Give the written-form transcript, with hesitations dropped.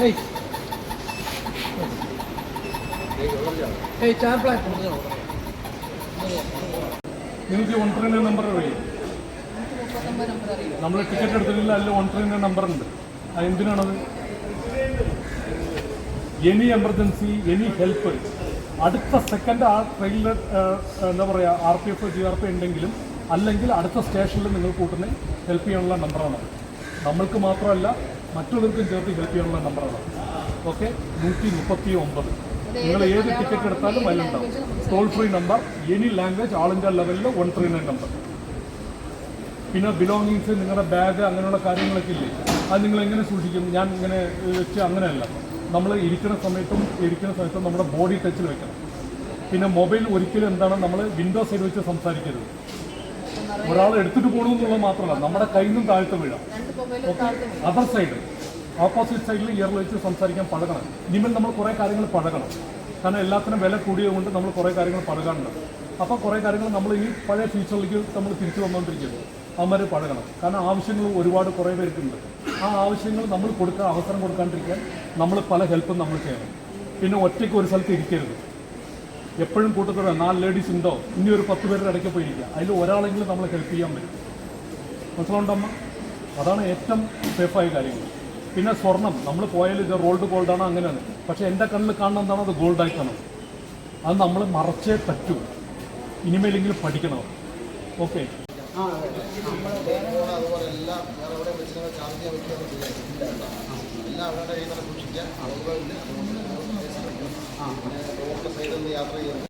Hey. Hey, चार platform നിങ്ങൾക്ക് 139 number അറിയാം. നമ്മൾ ടിക്കറ്റ് എടുത്തിട്ടില്ല, അതിൽ 139 നമ്പർ ഉണ്ട്. അത് എന്തിനാണത്? എനി എമർജൻസി, എനി ഹെൽപ്പ്, അടുത്ത സെക്കൻഡ് ആ ട്രെയിനിൽ എന്താ പറയുക, RPF GRP ഉണ്ടെങ്കിലും അല്ലെങ്കിൽ അടുത്ത സ്റ്റേഷനിൽ നിങ്ങൾ കൂട്ടുന്ന ഹെൽപ്പ് ചെയ്യാനുള്ള നമ്പറാണ്. നമ്മൾക്ക് മാത്രമല്ല മറ്റുള്ളവർക്കും ചേർത്ത് ഹെൽപ്പ് ചെയ്യാനുള്ള നമ്പറാണ്. ഓക്കെ, 139. നിങ്ങൾ ഏത് ടിക്കറ്റ് എടുത്താലും അതിലുണ്ടാവും. Toll free number, any language, all India ലെവലിൽ 139 നമ്പർ. പിന്നെ ബിലോങ്ങിങ്സ്, നിങ്ങളുടെ ബാഗ്, അങ്ങനെയുള്ള കാര്യങ്ങളൊക്കെ ഇല്ലേ, അത് നിങ്ങൾ എങ്ങനെ സൂക്ഷിക്കും? ഞാൻ ഇങ്ങനെ വെച്ച് അങ്ങനെയല്ല. നമ്മൾ ഇരിക്കുന്ന സമയത്തും നമ്മുടെ ബോഡി ടച്ചിൽ വെക്കണം. പിന്നെ മൊബൈൽ ഒരിക്കലും എന്താണ്, നമ്മൾ വിൻഡോ സൈഡ് വെച്ച് സംസാരിക്കരുത്. ഒരാൾ എടുത്തിട്ട് പോകണമെന്നുള്ളത് മാത്രമല്ല, നമ്മുടെ കയ്യിൽ നിന്നും താഴ്ത്ത് വീഴാം. അതർ സൈഡ്, ഓപ്പോസിറ്റ് സൈഡിൽ ഇയറിൽ വെച്ച് സംസാരിക്കാൻ പഴകണം. ഇനിമേൽ നമ്മൾ കുറേ കാര്യങ്ങൾ പഴകണം. കാരണം എല്ലാത്തിനും വില കൂടിയതുകൊണ്ട് നമ്മൾ കുറേ കാര്യങ്ങൾ പഴകാനുണ്ട്. അപ്പോൾ കുറേ കാര്യങ്ങൾ നമ്മൾ ഈ പഴയ ഫ്യൂച്ചറിലേക്ക് നമ്മൾ തിരിച്ചു വന്നുകൊണ്ടിരിക്കുന്നു. അവന്മാർ പഴകണം. കാരണം ആവശ്യങ്ങൾ ഒരുപാട് കുറേ പേർക്കുണ്ട്. ആ ആവശ്യങ്ങൾ നമ്മൾ അവസരം കൊടുക്കാണ്ടിരിക്കാൻ നമ്മൾ പല ഹെൽപ്പും നമ്മൾ ചെയ്യണം. പിന്നെ ഒറ്റയ്ക്ക് ഒരു സ്ഥലത്ത് ഇരിക്കരുത്. എപ്പോഴും കൂട്ടത്തോടെ 4 ലേഡീസ് ഉണ്ടോ, ഇനി ഒരു 10 പേരുടെ ഇടയ്ക്ക് പോയിരിക്കുക. അതിൽ ഒരാളെങ്കിലും നമ്മൾ ഹെൽപ്പ് ചെയ്യാൻ പറ്റും. മനസ്സിലുണ്ടമ്മ? അതാണ് ഏറ്റവും സേഫായ കാര്യങ്ങൾ. പിന്നെ സ്വർണം, നമ്മൾ പോയാൽ ഇത് റോൾഡ് ഗോൾഡാണ്, അങ്ങനെയാണ്. പക്ഷേ എൻ്റെ കണ്ണിൽ കാണുന്ന എന്താണ്, അത് ഗോൾഡായിട്ടാണ്. അത് നമ്മൾ മറച്ചേ പറ്റൂ. ഇനിമേലെങ്കിലും പഠിക്കണം. ഓക്കെ. അതുപോലെ എല്ലാം വേറെ എവിടെ വെച്ച് ചാർജ് ചെയ്യാൻ പറ്റുമെന്ന് എല്ലാം അവരുടെ കയ്യിൽ നിന്ന് സൂക്ഷിക്കാൻ റോഡിൻ്റെ സൈഡിൽ നിന്ന് യാത്ര ചെയ്യുന്നത്.